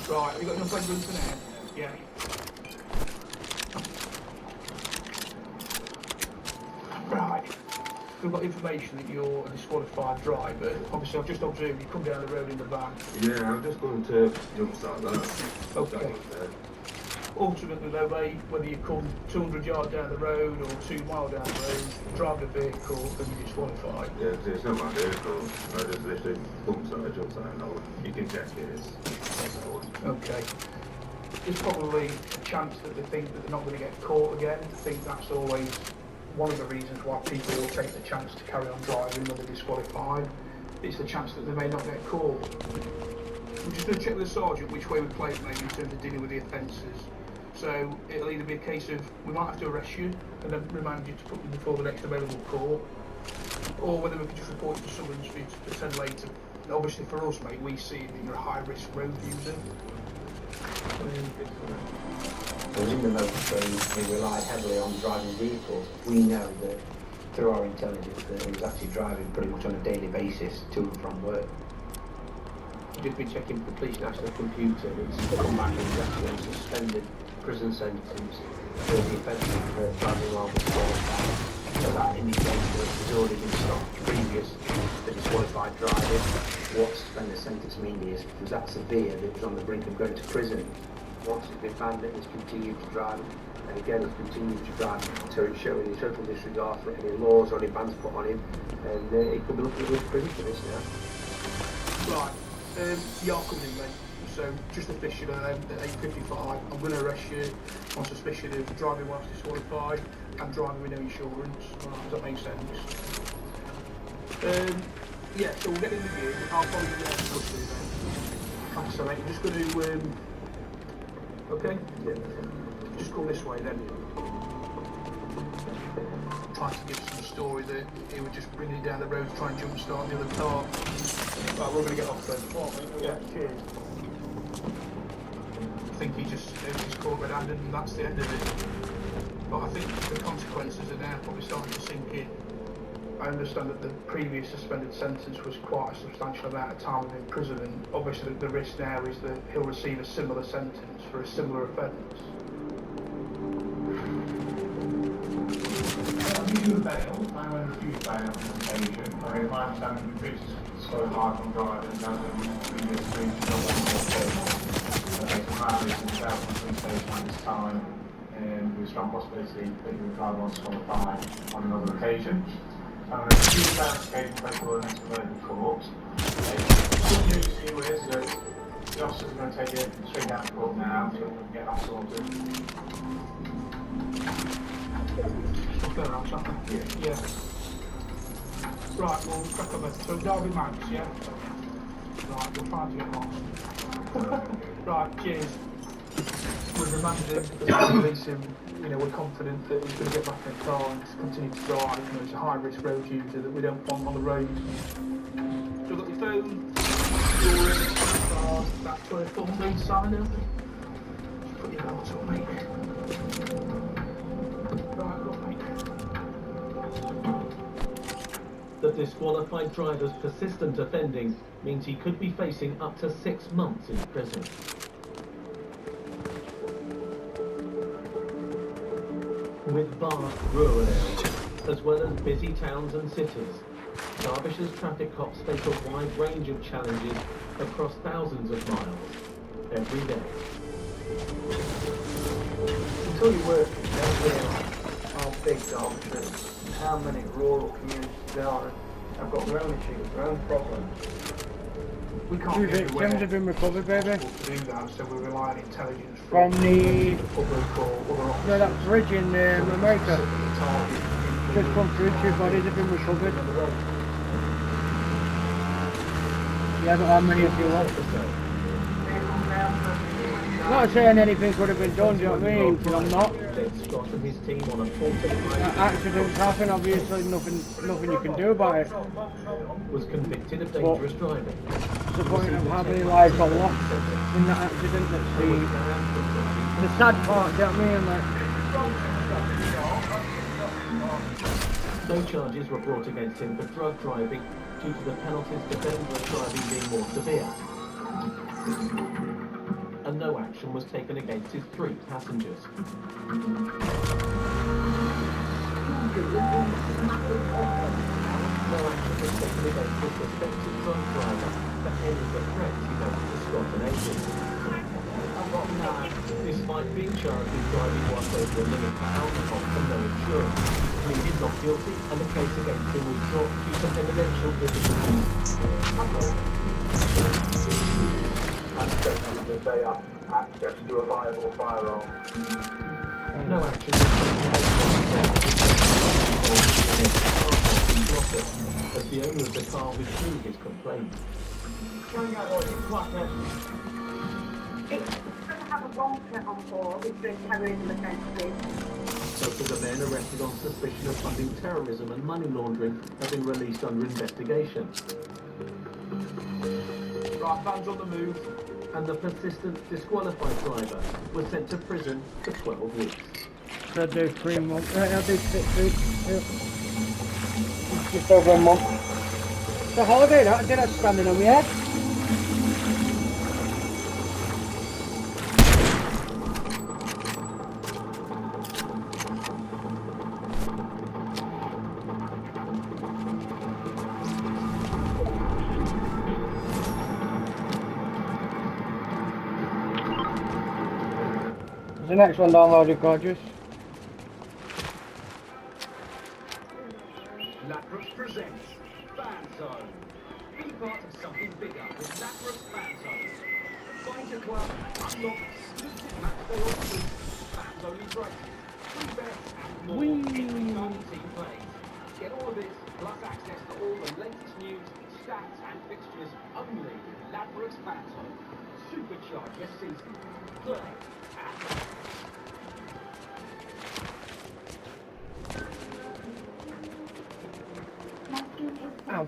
Right, have you got enough leg room for now? Yeah. Right. We've got information that you're a disqualified driver. Obviously, I've just observed you come down the road in the van. Yeah, I'm just going to jumpstart that. Okay. Ultimately, though, mate, whether you come 200 yards down the road or 2 miles down the road, drive the vehicle and you're disqualified. Yeah, it's not my vehicle. I just literally jumpstart and all. You can check it. Okay. There's probably a chance that they think that they're not going to get caught again. I think that's always one of the reasons why people will take the chance to carry on driving when they're disqualified. It's the chance that they may not get caught. We're just going to check with the sergeant which way we play it, maybe in terms of dealing with the offences. So it'll either be a case of we might have to arrest you and then remand you to put you before the next available court, or whether we can just report you to someone to attend later. And obviously for us, mate, we see that you're a high-risk road user. Within the motor trade, we rely heavily on driving vehicles. We know that through our intelligence that he was actually driving pretty much on a daily basis to and from work. We've just been checking the police national computer and it's come back and he's actually on suspended prison sentence for the offence of driving while disqualified. So that indicates that he's already been stopped previous to disqualified driving. What suspended sentence means is it was that severe that he was on the brink of going to prison. Once it's been banned, it has continued to drive, and again he's continued to drive until it's showing his total disregard for any laws or any bans put on him, and he could be looking at prison for this now. Right, you are coming in, mate. So just officially at 8:55, I'm going to arrest you on suspicion of driving whilst disqualified and driving with no insurance. Right, does that make sense? Yeah, so we'll get in with you. I'll probably be there to custody then. Like I said, mate, I'm just going to, okay? Yeah. Just go this way then. Trying to give some story that he would just bring it down the road to try and jump start the other car. Right, we're going to get off then. Yeah, cheers. I think he just his caught red-handed and that's the end of it. But I think the consequences are now probably starting to sink in. I understand that the previous suspended sentence was quite a substantial amount of time of imprisonment. Obviously the risk now is that he'll receive a similar sentence for a similar offence. You bail, I refuse bail on occasion. I mean, my understanding is it's so hard from driving and previous streets don't want to bail. It's hard to himself on police station at this time, with a strong possibility that you would drive on disqualified on another occasion. So I'm going to refuse bail occasion for the next available court. Good news to you is that the officers are going to take you straight down to court now, so we can get that sorted. Yeah. Right, well, crack on then. So Derby Max, yeah? Right, we'll try to get lost. Right, cheers. We've remanded him, we'll release him, we're confident that he's going to get back in the car and continue to drive. He's a high-risk road user that we don't want on the road. So you've got your phone, your car, that's where a full main sign, isn't it? Just put your belt on, mate. Right, look, mate. The disqualified driver's persistent offending means he could be facing up to 6 months in prison. With vast rural areas, as well as busy towns and cities, Derbyshire's traffic cops face a wide range of challenges across thousands of miles every day. Until you work, you don't realise how big Derbyshire is and how many rural communities there are. I've got their own issues, their own problems. We can't Two get victims anywhere have been recovered, baby. to do that, so we rely on intelligence From the... public or other officers. Yeah, that bridge in America. Just come through, 2 bodies have been recovered. Yeah, but how many of you want? Not saying anything could have been done, do you know what I mean? Because I'm not. Scott and his team on a 45 Accidents happen, obviously, nothing you can do about it. was convicted of dangerous driving. What's the point of having lives got lost in that accident? That's the sad part, do you know what I mean? No charges were brought against him for drug driving due to the penalties for dangerous driving being more severe. action was taken against his 3 passengers. No action was taken against the suspected drunk driver for any of the threats he made to Scott and Adrian. Despite being charged with driving whilst over the limit for alcohol and no insurance, he pleaded not guilty and the case against him was dropped due to evidential difficulties. And especially that they have access to a viable firearm. No action was taken as the owner of the car withdrew his complaint. It doesn't have a bunker on board, it's been terrorism offences. Both of the men arrested on suspicion of funding terrorism and money laundering have been released under investigation. Right, vans on the move. And the persistent disqualified driver was sent to prison for 12 weeks. I'll do 3 months. Right, I'll do 6 weeks. Yep. Just over a month. The holiday, that did I standing on my head? The next one downloaded, gorgeous. Ladbrokes presents Fan Zone. Be part of something bigger with Ladbrokes Fan Zone. Find your club, unlock exclusive match day offers, fans only prices, free bets and more every time the team plays. Get all of this plus access to all the latest news, stats and fixtures only with Ladbrokes Fan Zone. Supercharge your season. Play and Ow.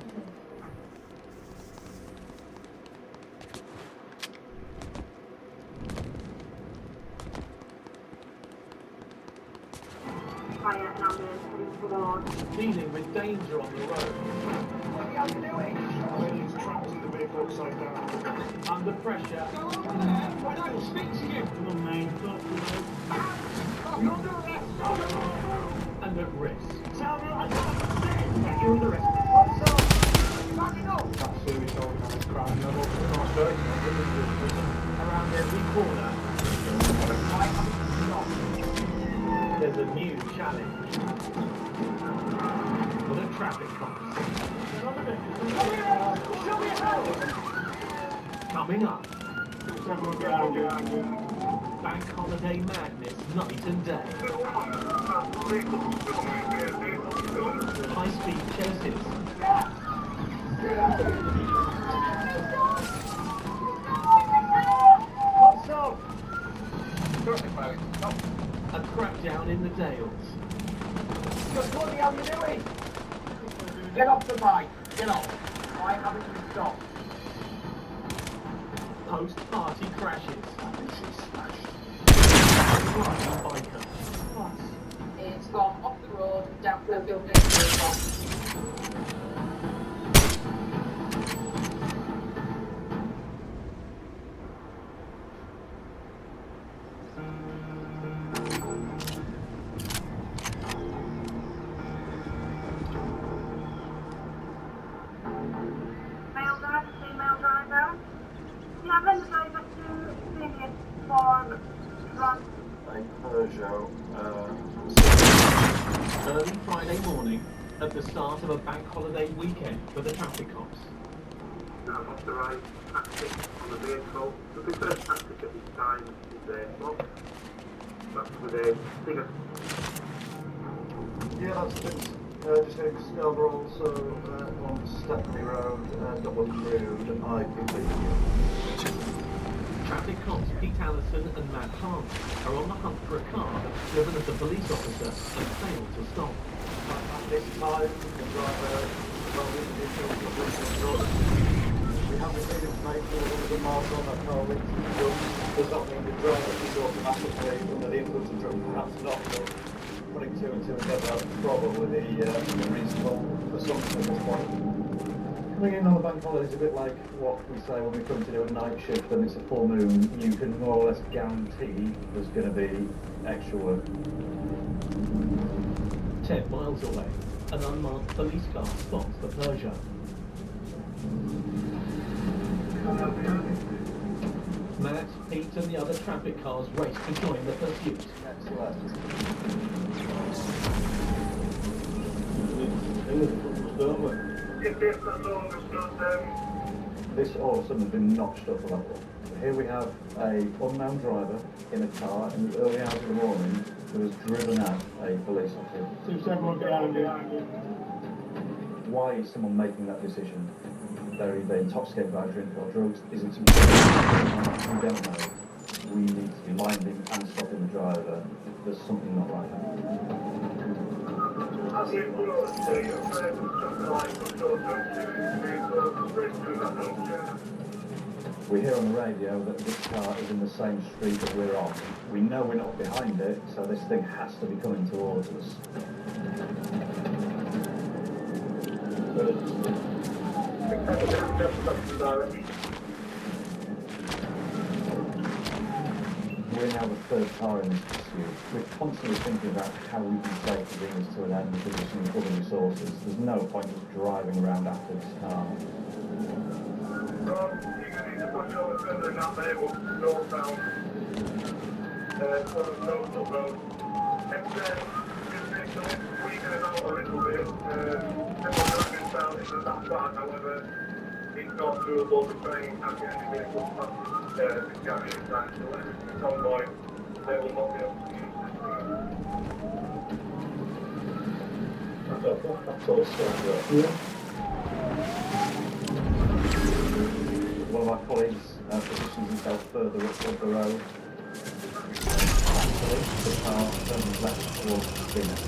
Fire and ambulance heading forward. Dealing with danger on the road. What are you doing? He's trapped in the vehicle upside down. Under pressure. Go on there! Why don't I speak to you? Come on, mate. Talk to me. You're under arrest! And at risk. Tell me I can't stand! You're under arrest. What's up? Backing up! That's serious organised crime level. Around every corner, there's a new challenge. For the traffic cops. Show me how! Coming up. Bank holiday madness, night and day. High-speed chases. What's up? A crackdown in the Dales. Just what the hell are you doing? Get off the bike. Get off. I haven't been stopped. Post-party crashes. Driving biker. It's gone off the road, down the building. Male driver, female driver. Do you have any driver to Senior for run? Early Friday morning, at the start of a bank holiday weekend for the traffic cops. Unauthorised tactic on the vehicle. The preferred tactic at this time is a lock. That's with a figure. Yeah, that's been just heading to Scarborough, also on Stepney Road, double crude, IPP. Traffic cops Pete Allison and Matt Hart are on the hunt for a car that's driven as a police officer and failed to stop. At this time, the driver well individual we have received information of 100 miles on that car which does not mean the driver is automatically under the influence of drug, perhaps not, but putting 2 and 2 together, that's probably the reasonable assumption at this point. Coming in on the bank holiday is a bit like what we say when we come to do a night shift and it's a full moon. You can more or less guarantee there's going to be extra work. 10 miles away, an unmarked police car spots the Peugeot. Matt, Pete and the other traffic cars race to join the pursuit. Next left. This awesome has been notched up a level. Here we have a unknown driver in a car in the early hours of the morning who has driven at a police officer. Why is someone making that decision? They're either intoxicated by drink or drugs. Is it something we don't know? We need to be minding and stopping the driver. There's something not right. We hear on the radio that this car is in the same street that we're on. We know we're not behind it, so this thing has to be coming towards us. We're now the third car in this pursuit. We're constantly thinking about how we can safely bring this to an end because of some other resources. There's no point in driving around after this car. It's not doable to train and get any vehicles past this garage inside, so it's convoy, they will not be able to use this. That's all stuff, yeah. One of our colleagues positions himself further up the road. Actually, the car turns left towards the spinner.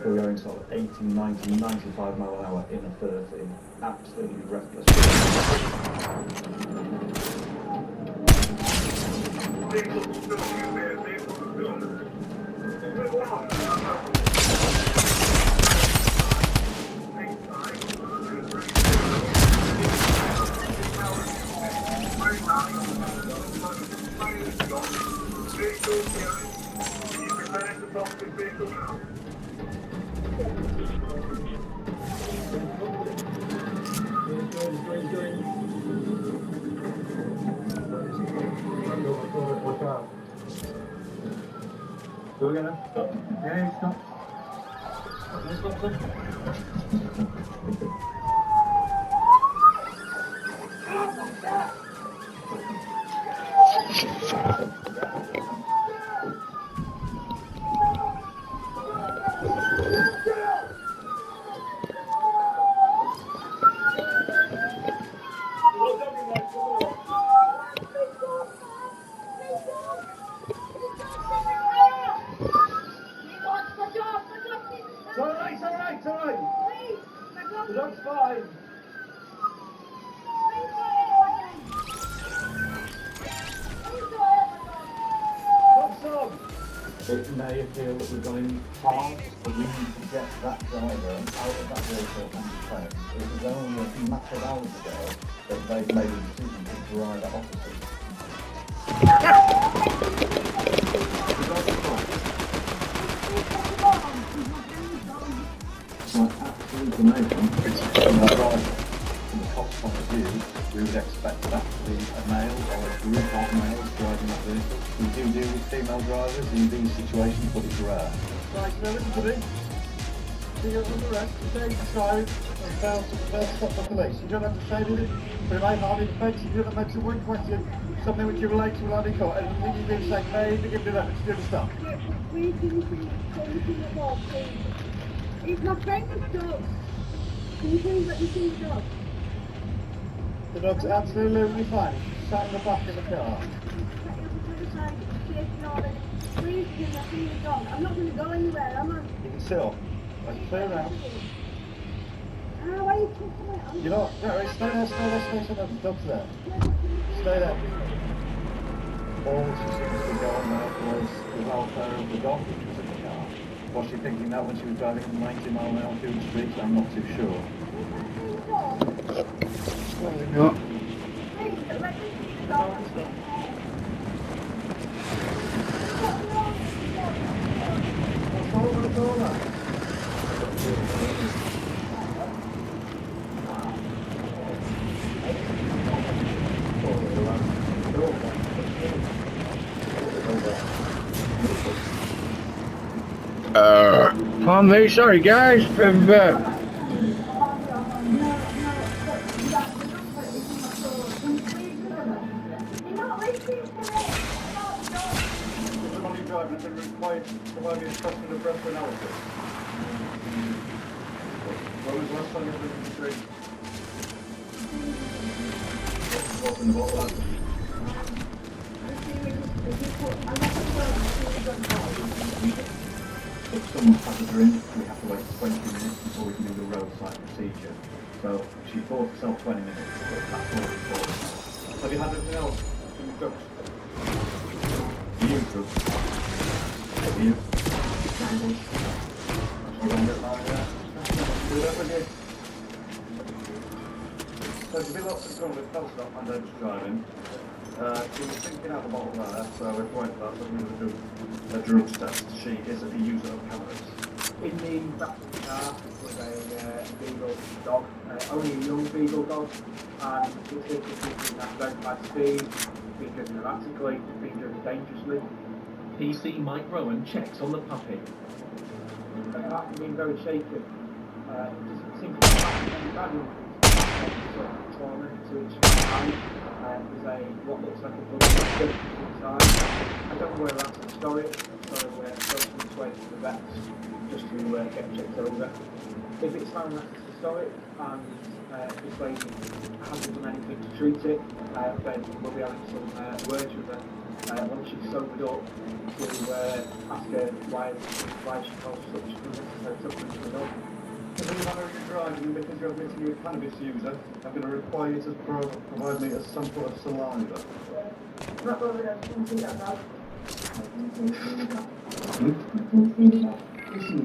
We're going sort of 80, 90, 95 mile an hour in a 30. Absolutely reckless. We're gonna stop. Yeah, stop. Stop. It's alright. The dog's fine. It may appear that we're going hard, but we need to get that driver out of that vehicle and defend. It was only a matter of hours ago that they made a decision to drive at opposite. Absolute amazing. From the cost point of view, we would expect that to be a male or a group of males driving that vehicle. We do deal with female drivers in these situations, but it's rare. Right, now listen to me. So you're on the rest, you stay inside and fail to stop the police. You don't have to say anything, remain hard in defence. If you don't mention one question, something which you relate to without any court, anything you do say, maybe give me that, but you do the stuff. It's not trying to stop. Can you please let me see the dog? The dog's absolutely fine. She's sat in the back of the car. Please, can I see the dog? I'm not going to go anywhere, am I? You can sit up. I can play around. Why are you kicking me? You know, right, stay there. The dog's there. Stay there. All she seems to be going now was the welfare of the dog which was in the car. Was she thinking that when she was driving at 90 mile an hour through the streets? I'm not too sure. No. What's all that? Pardon me, sorry guys, from Somebody driving has been required to provide you a custom of breath analysis. When was the last time you were in the street? What's in the bottle last? If someone has a drink, we have to wait 20 minutes before we can do the roadside procedure. So she bought herself 20 minutes, but that's all it's for. Have you had anything else in the drugs? You drugs? Have you? Actually, don't get mine yet. Do that with you. So there's a bit lots of trouble with full stop and just driving. She was thinking out the bottle there, so we're quite glad that we will do a drugs test. She is a user of cannabis. In the back of the car was a beagle dog, only a young beagle dog, and it's been at very high speed, being driven erratically, being driven dangerously. PC Mike Rowan checks on the puppy. That's been very shaky. It doesn't seem to be any value. Trauma to its eye. There's what looks like a blood inside. I don't know where that's to store it, so we're going this way to the vets just to get checked over. If it's found that to store it and this lady hasn't done anything to treat it, then we'll be having some words with her once she's sobered up to ask her why she caused such unnecessary suffering to the dog. If you manner you're driving because you're admitting you're a cannabis user, I'm going to require you to provide me a sample of saliva. Listen,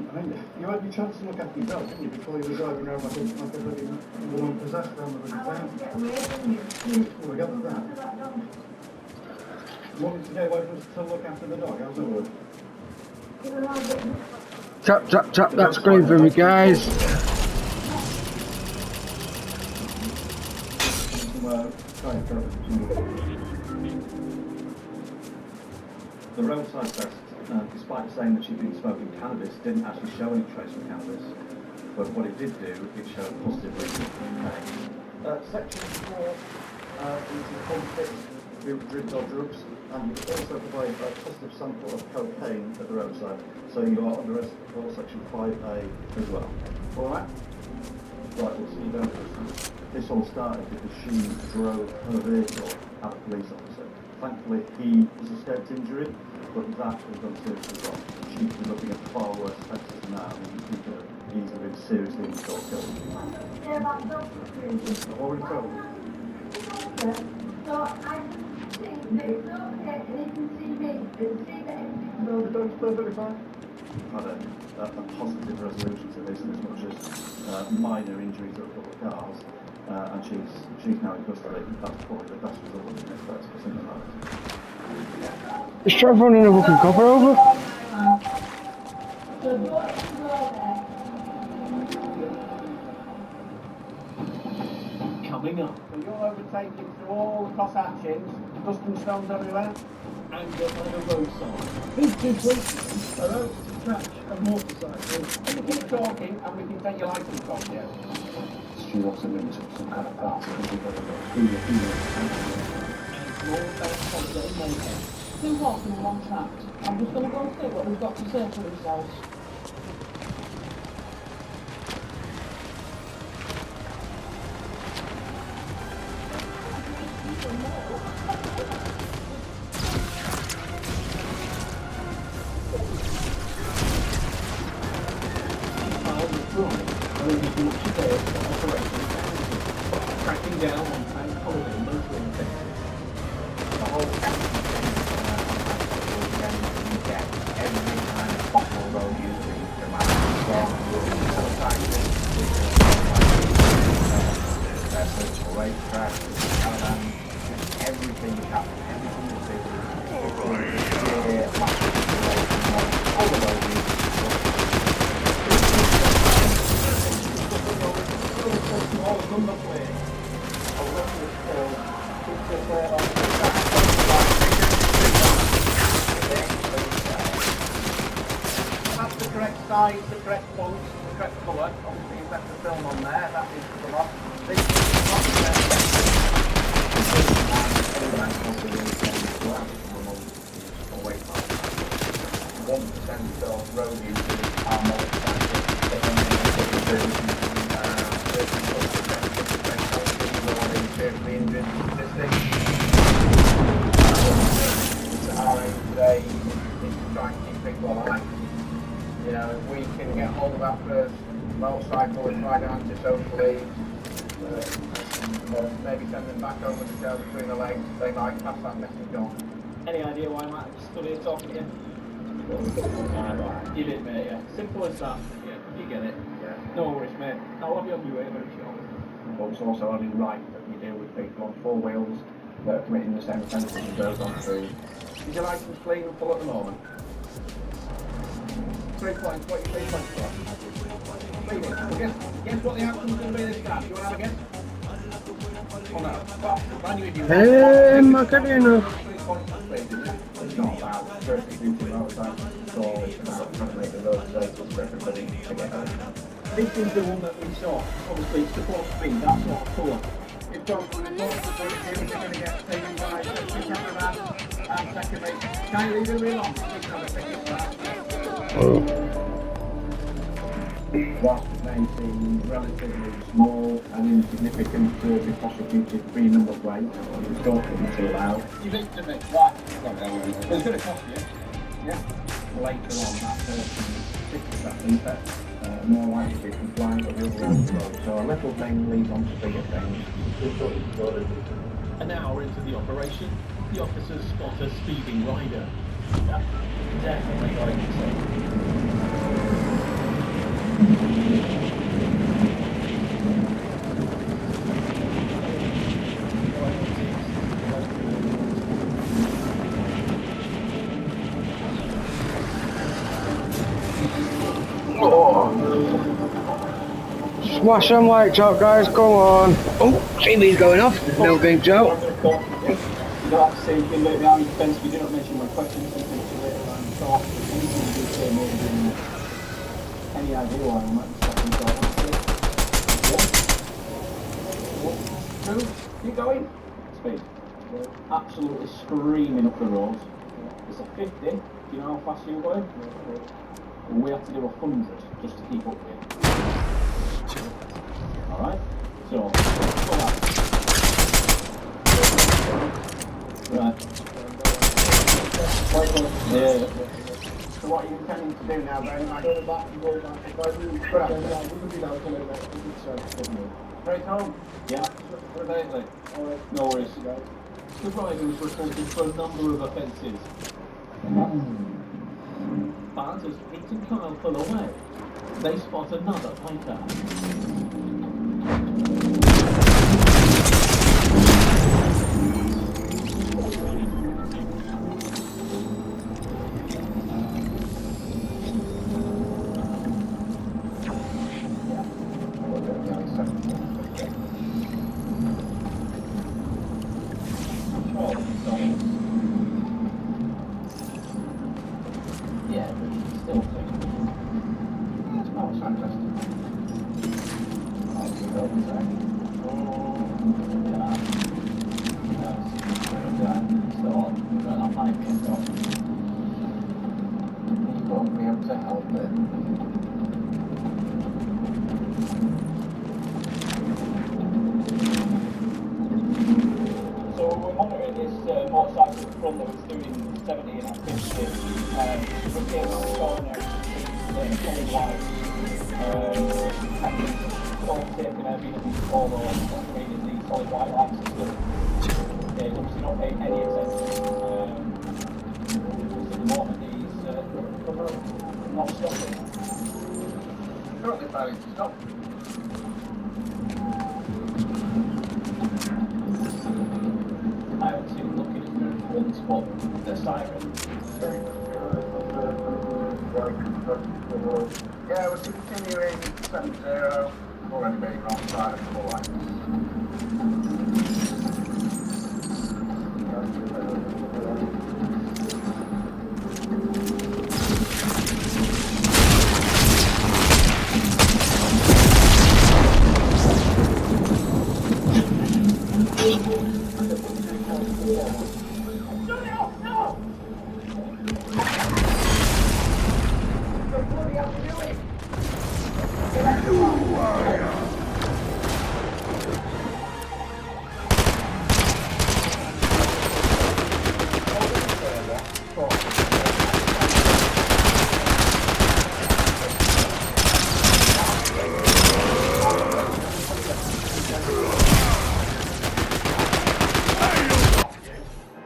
you had your chance to look after your dog, didn't you, before you were driving around like a bloody woman possessed around the bloody town? Well, we got that. You want me to get away from us to look after the dog? How's that work? tap that screen for me guys. The roadside test, despite saying that she'd been smoking cannabis, didn't actually show any trace of cannabis. But what it did do, it showed positively. Section 4 is the conflict with drugs or drugs, and you also provide a positive sample of cocaine at the roadside. So you are under arrest for section 5A as well. Alright? Right, we'll see you down. This all started because she drove her vehicle at a police officer. Thankfully, he was escaped injury, but that was done seriously wrong. She could be looking at far worse offences now, and he could have easily been seriously injured or killed. I've already told you. So I think that it's okay, and he can see me, and see that everything's No, the dog's perfectly fine. Had a positive resolution to this, in as much as minor injuries to a couple of cars, and she's now in custody. That's probably the best result we can expect for something like this. Is Trev running a fucking cover over? Coming up, So you're overtaking through all the cross hatchings, dust and stones everywhere. anger by the roadside. These two policemen are out to catch a motorcycle. And you keep talking and we can take your license off you. She wasn't into some kind of party. And more about holiday mayhem. Two horses and one trapped. I'm just going to go and see what we've got to say for themselves. Cracking down on bank holiday motoring offences. The whole campaign, every kind of possible road user virtual racetrack, caravans, everything is happening, everything you see. All the road That's the correct size, the correct bolt, the correct colour. Obviously, you've got the film on there. That is the lot. This is not 1% of road users are motorcyclists. Our aim today is to try and keep people alive. You know, if we can get hold of that first motorcycle and ride down to social leagues, maybe send them back over the tail between the legs, they might pass that message on. Any idea why Matt stood here talking to you? You did, mate, yeah. Simple as that. Yeah, you get it. Yeah. No worries, mate. I'll have you on your way very shortly. But it's also only right that you deal with people on four wheels that are committing the same offences as those on three. Is your licence clean and full at the moment? 3 points. What are your 3 points for? Cleaning. Well, guess what the outcome's going to be this time? Do you want to have a guess? Oh no. Well, brand new review. Macarena. 3 points for cleaning. It's not about persecuting motorcycles at all. It's about trying to make the road safe for everybody to get home. This is the one that we saw. Obviously, it's supposed to be that sort of colour. If don't put it here, we're going to get taken by the cameraman and secondly. Can you leave it real on? Please have a ticket for that. That may seem relatively small and insignificant to be prosecuted 3 number plate, which don't to allow. You beat to me, right? It's going to cost you, yeah. Later on, that person, 60 seconds, more likely to be compliant with the overall road. So a little thing leads on to bigger things. An hour into the operation, the officers spot a speeding rider. Yeah, definitely going to see. Smash them lights up, guys, come on. Oh, TV's going off. No big joke. You don't have to say anything later behind your fence if you do not mention my question. Something to later on the talk. Anything you do say maybe any idea why I might be stopping talking. 1, 2, keep going. Speed. Absolutely screaming up the road. It's a 50. Do you know how fast you're going? We have to do 100 just to keep up with it. Alright? So, go back. Right. Yeah. So what are you intending to do now, Ben? Go back and go back. If I do crap, we can do that a little bit. Straight home? Yeah. Lately. Alright. No worries. The rider was reported for a number of offences. But as Pete and Kyle pull away, they spot another biker. Yeah, but still thinking. Oh, it's fantastic. That's so exact. So, I might be able you won't be able to help it. So we're monitoring this motorcycle in front that was doing 70 and at 50. We came on the corner, fully wide. Taking everything follow operating the solid white light system. It's obviously not paying any attention. At the moment he's not stopping. currently failing to stop. I haven't seen him looking at the one spot, the siren. Yeah, we're continuing 7-0. Already being wrong side of the line.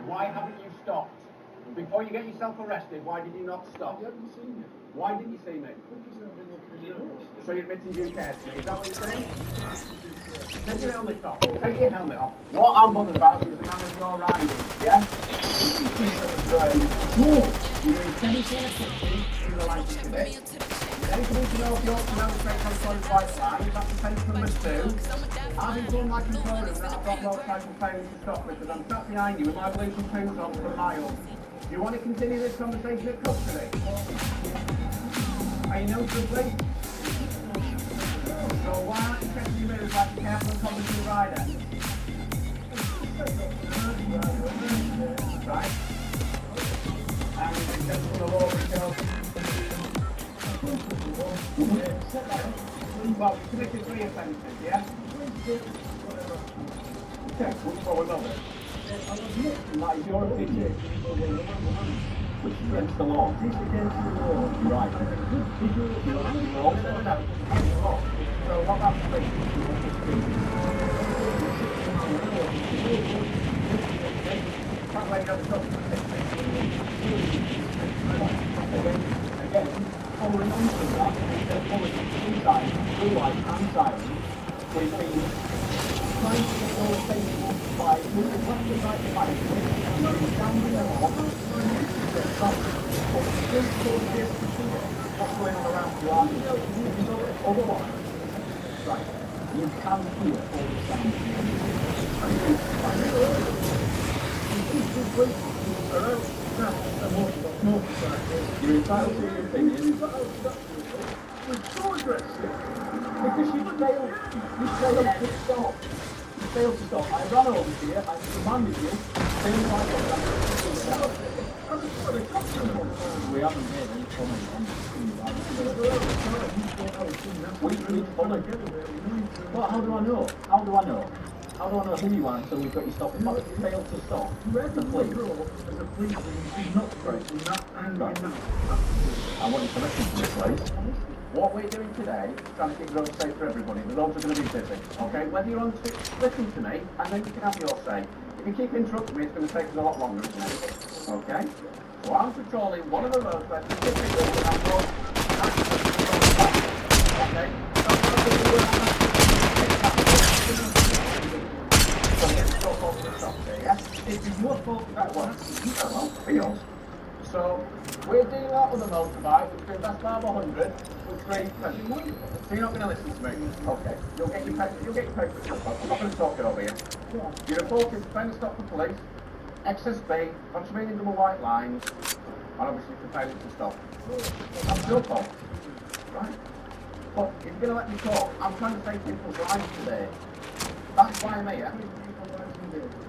Why haven't you stopped? Before you get yourself arrested, why did you not stop? I haven't seen you. Why didn't you see me? So you're admitting you cared to me, is that what you're saying? Take your helmet off. Take your helmet off. What I'm bothered about is the man of your riding, yeah? You're in 17 in the license today. Anything to know if you're to know the straight on solid white line, that's offence number 2. I've informed my controller that I've got no type of failing to stop because I'm sat behind you with my blinking pins on for miles. Do you want to continue this conversation at custody? Are you no to please? So why aren't you checking your mirrors like a careful and competent rider? Right? And you can from the law because... Well, you committed 3 offences, yeah? Okay, which one was it? That is your opinion. Which is against the law. It's against the law. Right. You're also against the law. So what that means that's why you got the substance. Again, following on from that, there's policy inside, blue light and siren, we've been trying to get all stations by moving left and right to right, moving down the law, what's going on around you are, otherwise, right, you can hear all the sounds. You're entitled to your opinion. We're so aggressive. Because you failed to stop. You failed to stop. I ran over to you, I commanded you, failed by contact. We haven't made any comment on we followed. Well, how do I know? How do I know? How do I know who you are until we've got you stopped? Not that you failed to stop. The police. As a policeman, you should not break in that anger. I want you to listen to this, please. What we're doing today is trying to keep the roads safe for everybody. The roads are going to be busy, okay? Whether you're on stick, listen to me, and then you can have your say. If you keep interrupting me, it's going to take us a lot longer, isn't it? Okay? So I'm patrolling one of the roads where specifically we have no access to the road. Okay? It is your fault that one. Well, for yours. So, we're dealing out with a motorbike, which is best part of 100, with 3 cents. So you're not going to listen to me? Okay. You'll get your paper at some point. I'm not going to talk it over you. You're reported trying to stop the police, excess speed, contravening double white lines, and obviously for failing to stop. That's your fault. Right? But if you're going to let me talk, I'm trying to save people's lives today. That's why I'm here.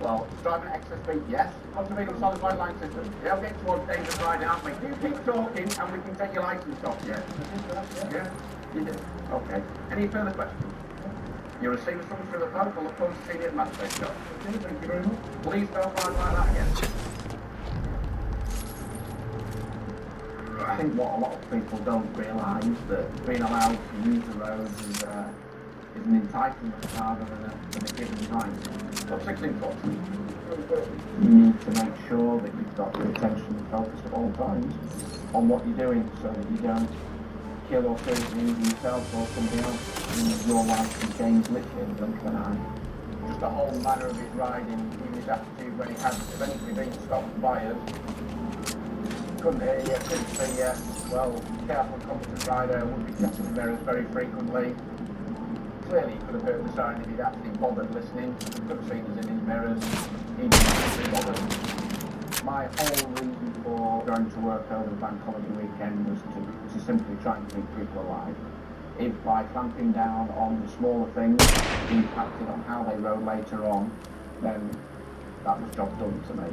Well, driving at excess speed, yes. Contravening solid white line system. They'll get towards dangerous riding, aren't we? You keep talking and we can take your licence off, yeah? Yeah? You do? Okay. Any further questions? You'll receive a summons through the post. We'll look forward to seeing you at the magistrate shop. Thank you very much. Please don't ride like that again. I think what a lot of people don't realise that being allowed to use the roads is an entitlement rather than a given right. So 16 foot. You need to make sure that you've got your attention focused at all times on what you're doing so that you don't kill or seriously injure yourself or somebody else in your life can change literally in the blink of an eye. Just the whole manner of his riding, even his attitude when he had eventually been stopped by us. Couldn't hear you, couldn't see you. Well, careful, competent rider would be checking the mirrors very frequently. Clearly, he could have heard the sign if he'd actually bothered listening. He could have seen us in his mirrors. He didn't actually bother. My whole reason for going to work over the bank holiday weekend was to simply try and keep people alive. If by clamping down on the smaller things impacted on how they rode later on, then that was job done to me.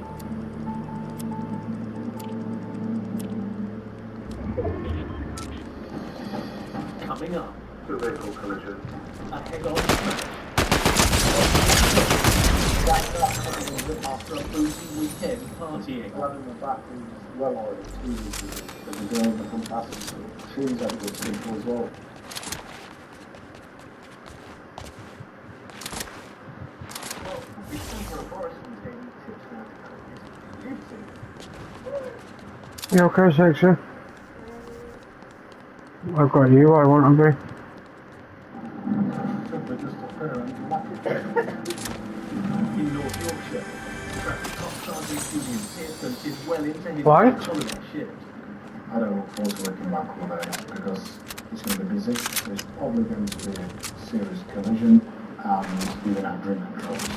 Coming up, Two vehicle collision. a head-on smash. After a boozy weekend partying. One in the back is well oiled, but the girl in the front passenger, she's had a good sleep as well. You okay, sexy? I've got you, I want to be. In North Yorkshire, traffic cop Sergeant Julian Pearson is well into his Why? holiday shift. I don't look forward to working back holiday because it's going to be busy. There's probably going to be a serious collision and you're going to have drink controls.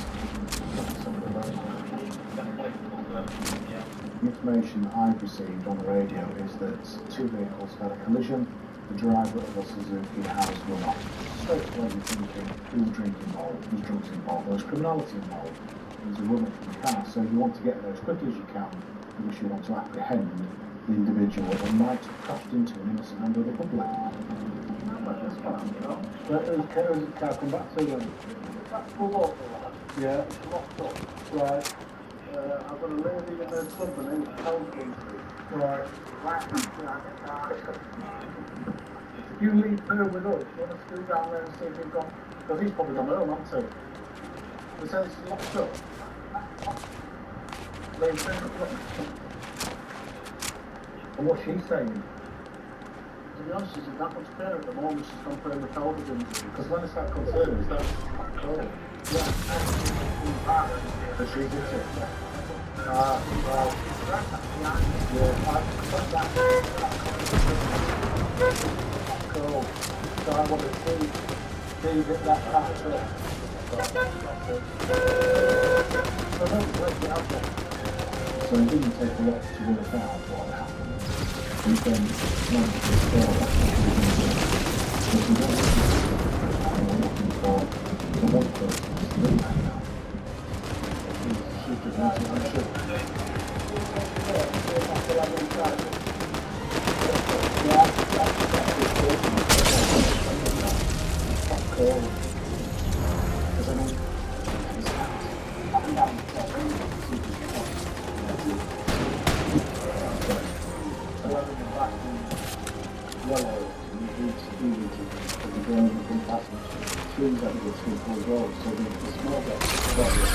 The information I've received on the radio is that two vehicles had a collision. The driver of a Suzuki has run off. Straight away you're thinking, who's drinking involved, who's drugs involved, there's criminality involved. There's a run from the car, so you want to get there as quickly as you can because you want to apprehend the individual that might have crashed into an innocent member of the public. Where's the car come back to then? That's full off, Yeah, it's locked up. right? I've got a lady in her company, it's cold country. Right. If you leave her with us, you want to scoot down there and see if we've got, Because he's probably gone home, hasn't he? He says it's locked up. leave her with us. And what's she saying? To be honest, she's in that much pain at the moment, she's gone through the pelvic injury. Because when I start concerning, is that cold? Yeah. But she's into it. Well, Yeah. Cool. So I want to see that factor. So it didn't take a lot to work out what happened. And then managed to score that. Because we don't I'm looking for the one person to do that now. Super easy, I'm sure. Cool. Because I mean, it's up and down. Yellow, the girl who can pass trees that go through as well, so the small gets better.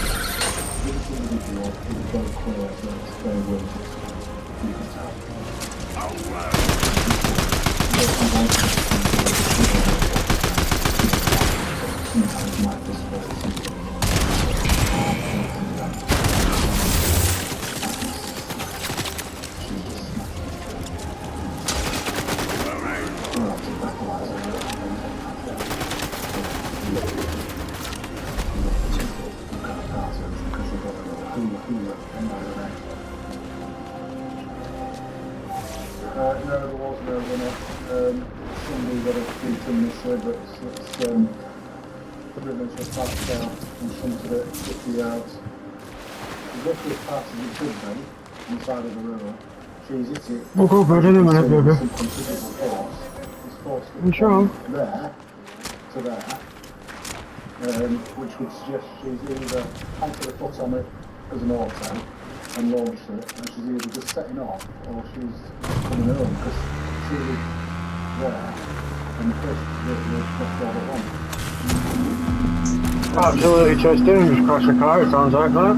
This individual is very clear, so it's very well. You can tell. Sometimes might display something. No, there was no winner. Somebody got a few too initially, but it's pretty much just passed out and shunted it 50 yards. The roughly as fast as it should be, inside of the river. She's hit it. We'll go for it in a minute, baby. Some considerable force. It's forced it You sure? from there to there. Which would suggest she's either planted a foot on it as an auto and launched it, and she's either just setting off or she's coming home because she was there and the fish was left all at once. Absolutely twisting, just crash the car, it sounds like that.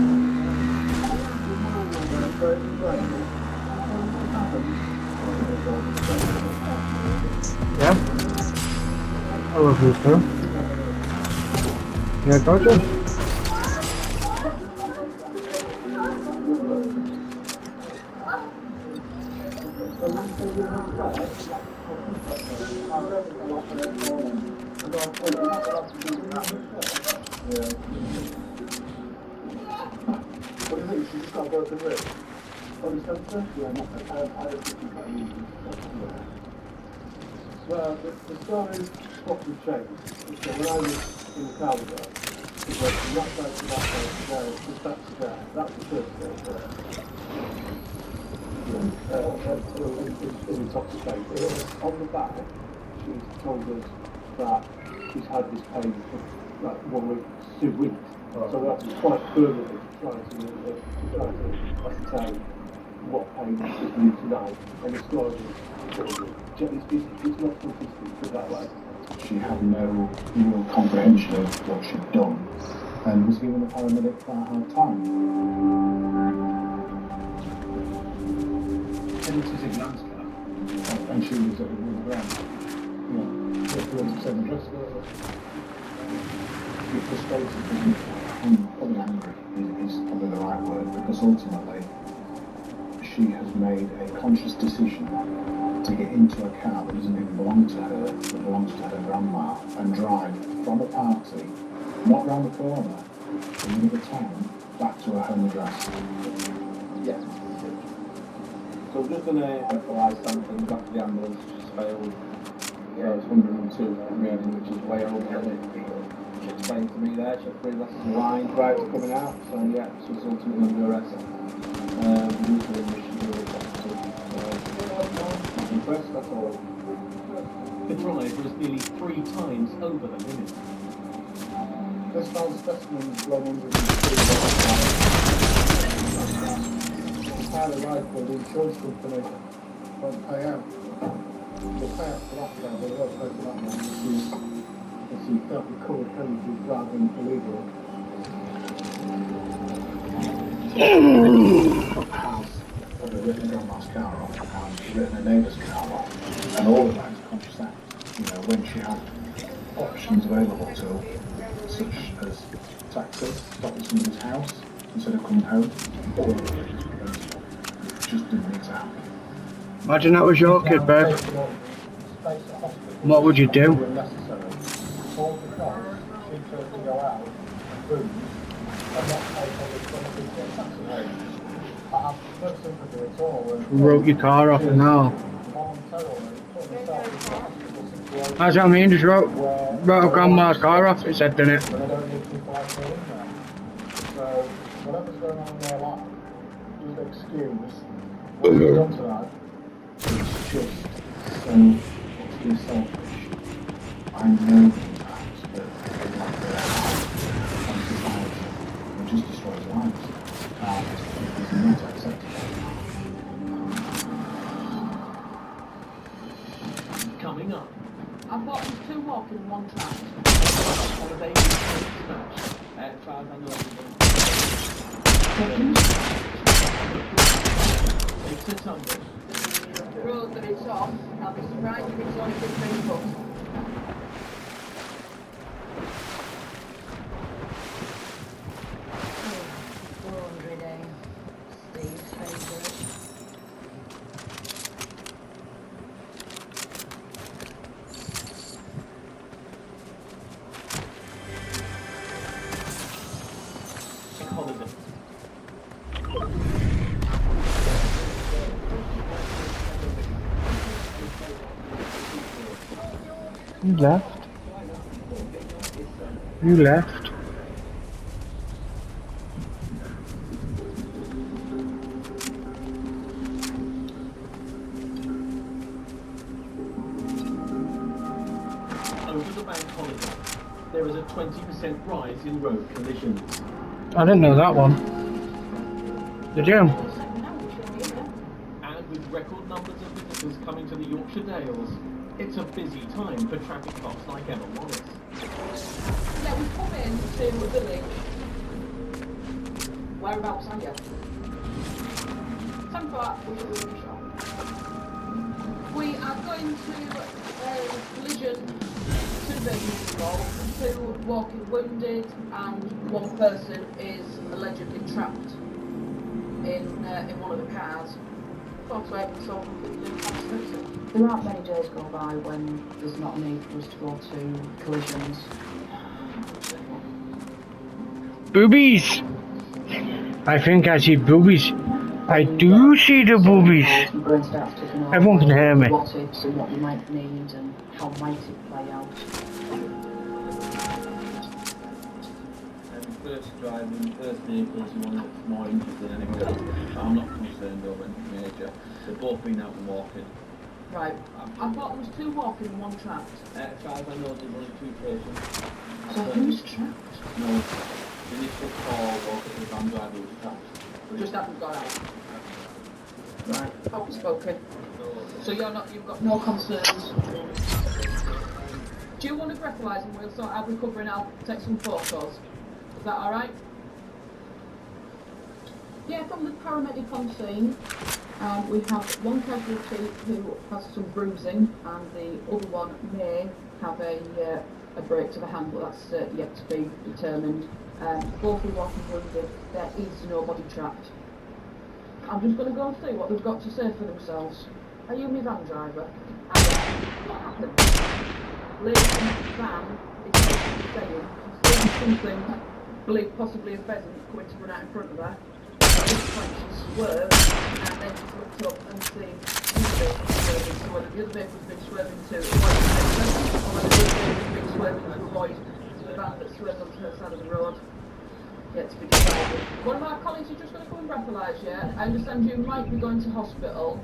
Yeah, love you, sir. Yeah, gorgeous. What do you think? She's just got a broken rib. Oh, the sensor? Yeah, not I don't think she's got any sensor. Well, the story swapped and changed. So when I was in the car with her, it went from that side to that side to there, just back to there. That's the first stage there. Intoxicated. On the back, she's told us that she's had this pain for like 1 week, 2 weeks. So that's quite fervently to try to ascertain what pain is new tonight. And the story it's not consistent, put that way. She had no real comprehension of what she'd done and was giving the paramedic quite a hard time. And it is in Lanska, and she was at the ground. Yeah, 40% address. You're frustrated, probably angry is probably the right word, because ultimately she has made a conscious decision to get into a car that doesn't even belong to her, that belongs to her grandma, and drive from a party, not round the corner, from another town, back to her home address. Yeah. So we're just going to equalise something back to the ambulance, which has failed. Yeah, it's 102 really, which is way over. She explained to me there, she had 3 glasses of wine prior to coming out, so yeah, she was ultimately under arrest. Usually missionary not impressed, that's all. The drive was nearly 3 times over the limit. This found specimens 102. Entirely right for the insurance company won't pay out. They'll pay out for that car, they won't pay for that one. If you can't be covered heavily driving illegal. Has written grandma's car off and written a neighbour's car off, and all of that is a conscious act. You know, when she had options available to her, such as taxis, stop at somebody's house instead of coming home, all of it is preventable. It just didn't need to happen. Imagine that was your kid, babe. What would you do? All because she chose to go out and food and not pay for the taxi rate. I have no sympathy at all. And Wrote your car off and all. voluntarily put myself in a hospital situation. That's what I mean, just wrote a grandma's car off, it said, didn't it? But I don't need people like her in there. So whatever's going on in their life, just excuse what you've done to that. It's just so utterly selfish. I know perhaps that they like their life and society and just destroys lives. And it is not acceptable. Coming up, I've got these 2 walking and 1 track. on a baby smash at 500. It's a tumble. Road that it's off. I'll be surprised if it's only 15 bucks. Laundry day. Steve's favourite. Holiday. You left. You left. Over the bank holiday, there is a 20% rise in road collisions. I didn't know that one. Did you? And with record numbers of visitors coming to the Yorkshire Dales, it's a busy time for traffic cops like Emma Wallace. Yeah, we come in to a village. Whereabouts are you? Temper, we are going to collision 2 vehicles involved, 2 walking wounded, and 1 person is allegedly trapped in one of the cars. 4 to 8 so there aren't many days go by when there's not a need for us to go to collisions. Boobies! I think I see boobies. I do see the boobies. Everyone can hear me. What ifs and what you might need and how might it play out. First vehicle is the one that's more injured than anyone else. But I'm not concerned over anything major. They've both been out and walking. Right. I thought there was 2 walking and 1 trapped. As far as I know, there's only 2 patients. So who's trapped? No. The initial call was that the van driver was trapped. Just haven't got out. Right. Outspoken. So you've got no concerns. Do you want to breathalyse and we'll sort out recovering? I'll take some photos. Is that alright? Yeah, from the paramedic on scene, we have 1 casualty who has some bruising and the other one may have a break to the hand, but that's yet to be determined. Both are walking wounded. There is nobody trapped. I'm just going to go and see what they've got to say for themselves. Are you my van driver? What happened? Leighton's van is saying she's seen something, believed possibly a pheasant, coming to run out in front of her. At this point she swerved and then she looked up and seen two vehicles swerving. So whether the other vehicle's been swerving to avoid the pheasant or whether the other vehicle's been swerving to avoid the van that swerved onto her side of the road. Yet to be decided. One of our colleagues is just going to come and breathalyse you. I understand you might be going to hospital,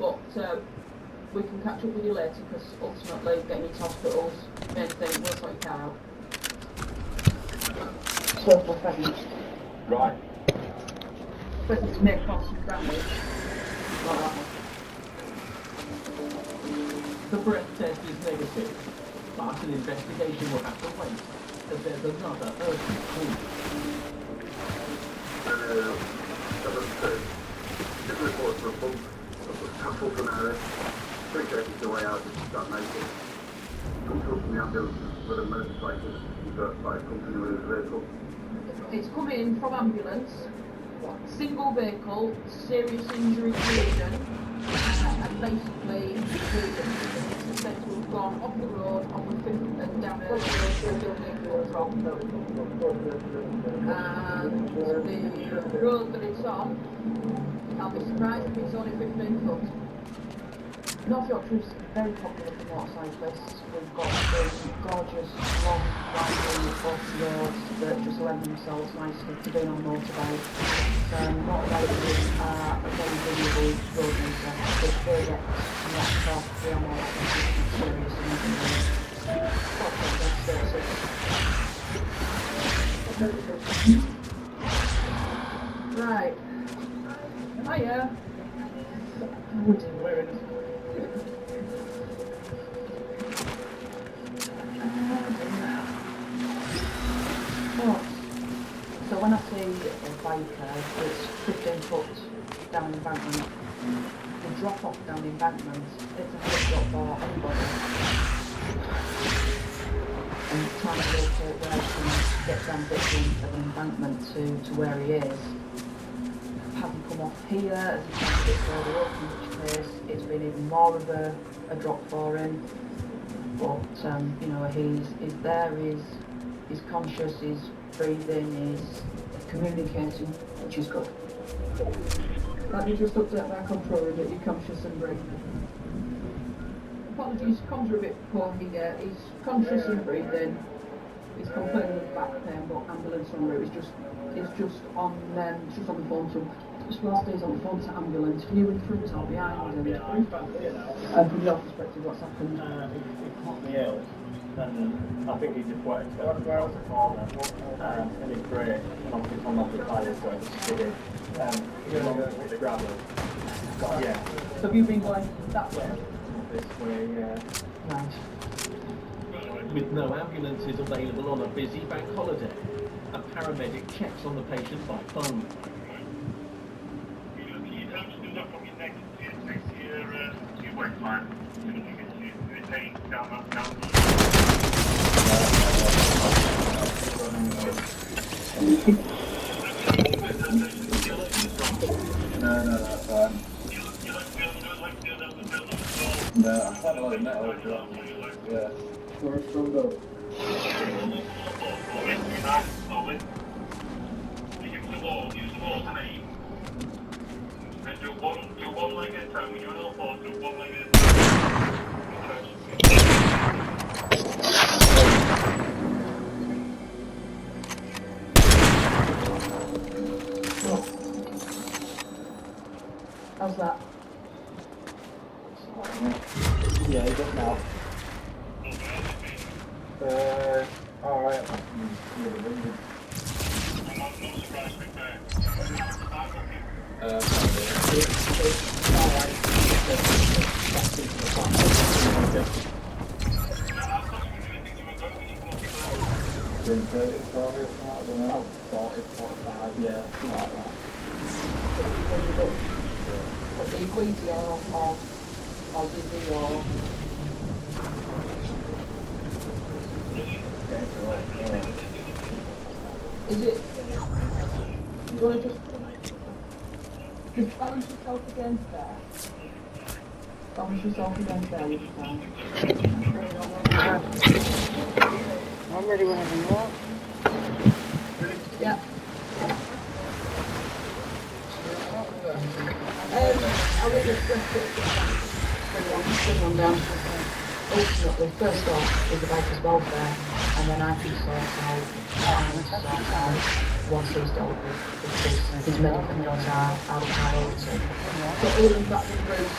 but we can catch up with you later because ultimately getting you to hospital's main thing. We'll sort your car out. Circle pheasant. Right. Pheasants may cause some damage. Not that much. The breath test is negative, but an investigation will have to wait, as there's another urgent call. Just report for a bump. Couple from our 3 seconds away out of that naked. Come from the ambulance with a motorcycle. You've got 5 company with a vehicle. It's coming in from ambulance. Single vehicle, serious injury collision, and basically it's said to have gone off the road on the 5th and down a drop. And the road that it's on, I'll be surprised if it's only 15 foot. North Yorkshire is very popular for motorcyclists. We've got some gorgeous long winding off roads that just lend themselves nicely to being on a motorbike. Motorbikers are a very valuable road user if they get knocked off the ammo serious injury. Right. Hiya. So when I see a biker, it's 15 foot down embankment. The drop off down embankment, it's a hard drop for anybody. And trying to locate where I can get down bits of an embankment to where he is. Have him come off here as he tries to get further up, in which case it's been even more of a drop for him. But you know, he's there, he's conscious, he's breathing, he's communicating, which is good. Let me just update my controller that you're conscious and breathing. Apologies, comms are a bit poor here. He's conscious and breathing. He's complaining of back pain, but ambulance en route. It's just on the phone to. Just whilst he's on the phone to ambulance, can you in front or behind him? And from your perspective, what's happened? He caught me ill, and I think he just wanted to go across the corner, and he brake, and obviously come off the tyres, so it's skidded. He went with the gravel. Yeah. So have you been going that way? This way, yeah. Right. With no ambulances available on a busy bank holiday, a paramedic checks on the patient by phone. No, that's fine. No, I'm quite a lot of metal, but yeah. We're strong up. How's that? Yeah, you got now. Alright. Yeah, something like that. What, the Equity or Disney or... Is it... Do you want to just balance yourself against there? Balance yourself against there with your phone. I'm ready whenever you are. Yeah. I'll let you bring one down. Ultimately, first off is the biker's welfare, and then I can sort out once he's dealt with his medical needs are out of priority. So other than that, the group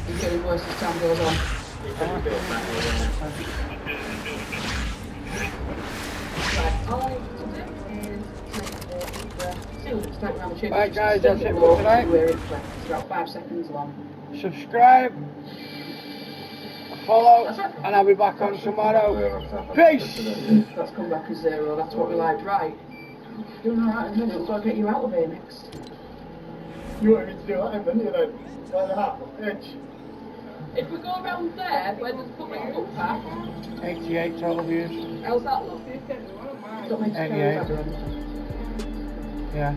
is getting worse as time goes on. Right, all I need to do is take a deep breath, straight around the tube. Right guys, that's it for tonight. It's about 5 seconds long. Subscribe, follow, and I'll be back on tomorrow. Peace! That's come back as 0, that's what we like. Right. Doing alright in a minute, so I'll get you out of here next. You want me to do that, haven't you then? By the half edge. If we go around there, where there's a public footpath, 88 total views. how's that look? Don't make us carry 88. that around. Yeah.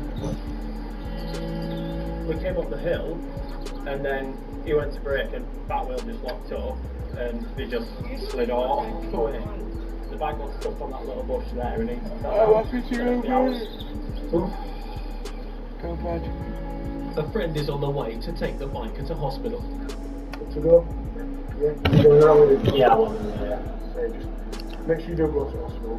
We came up the hill, and then he went to brake, and back wheel just locked up, and he just slid off. The bike got stuck on that little bush there, and he Oh, what could you go, go bad. A friend is on the way to take the biker to hospital. To go? Yeah. Yeah. Just make sure you don't go to hospital.